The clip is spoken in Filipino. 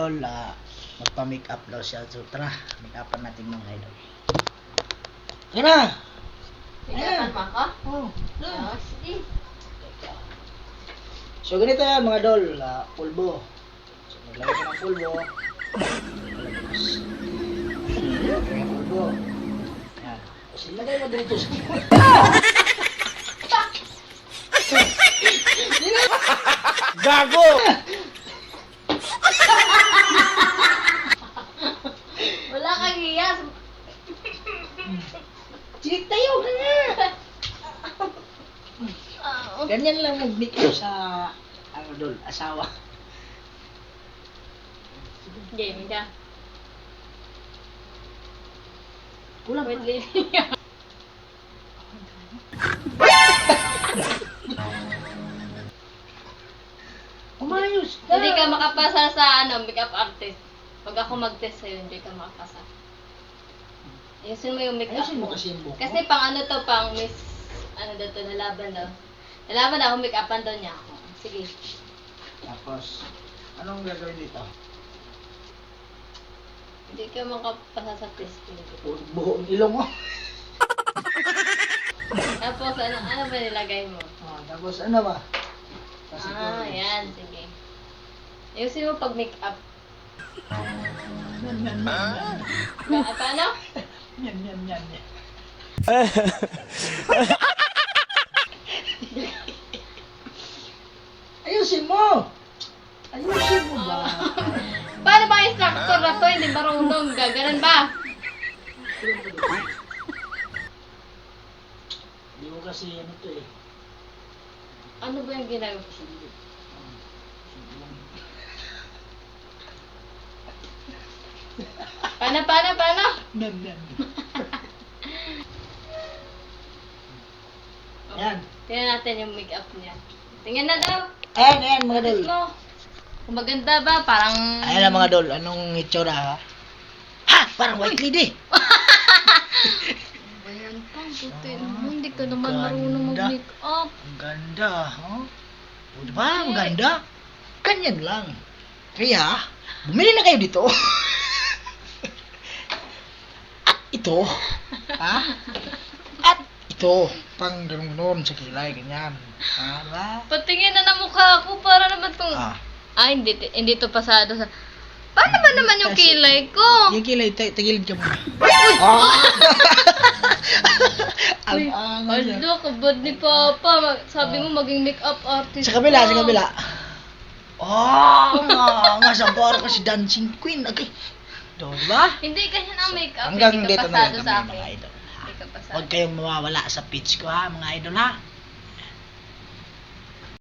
idol, magpa-makeup daw siya. So tara, make-upan natin mga idol. Tara! Ikapan mo ako? Oh, Oo, sige. so ganito yan mga idol, pulbo. So maglagay ka ng pulbo. Pulbo. Yan. Tapos ilagay mo dito sa Gago! Wala kang iyas. Sige tayo ka nga! Ganyan lang mag-makeup sa idol, asawa. Game ka. Kulang Wait, pa. Lily. Umayos ka! Hindi ka makapasa sa makeup artist. Pag ako mag-test sa'yo, hindi ka makapasa. Ayusin mo yung makeup Ayusin mo mo. kasi yung buhok mo. Kasi pang ano to, pang miss, ano daw to, nalaban daw. Nalaban ako, make-upan daw niya ako. Sige. Tapos, anong gagawin dito? Hindi ka makapasa sa testing. Buhok ilong mo. Tapos, ano ba nilagay mo? Tapos ano ba? Kasi Yan, sige. Ayusin mo pag make-up. Yan. Paano? Yan. Ayusin mo! Ayusin mo ba? Paano ba instructor na to? Hindi marunong. Gaganan ba? Hindi mo kasi ano to eh. Ano ba yung ginagawa? Paano? Yan. Yan. Tingnan natin yung make-up niya. Tingnan na daw. Ayan mga dol. Tingnan mo. Kung maganda ba, parang... Ayan lang mga dol. Anong itsura ha? Ha! Parang white lady! Ayan pang puti naman. Hindi ka naman Ganda. marunong mag-make-up. Ang ganda, oh. O, diba? Ang ganda. Ganyan lang. Kaya, bumili na kayo dito. At ito, ha? At ito, pang ganun sa kilay, ganyan. Diba? Patingin na ng mukha ko para naman itong... hindi to pasado sa... Paano ba naman yung kilay ko? Yung kilay, tagilid ka muna. Uy, alo, kabad ni Papa. Sabi mo maging make-up artist Sa kabila. ka. Nga sa bar kasi dancing queen. Okay. Diba? Hindi ganyan ang make-up. Hanggang Hindi dito ka na lang pasado kami sa mga akin. idol. Hindi ka pasado. Huwag kayong mawawala sa pitch ko ha mga idol ha.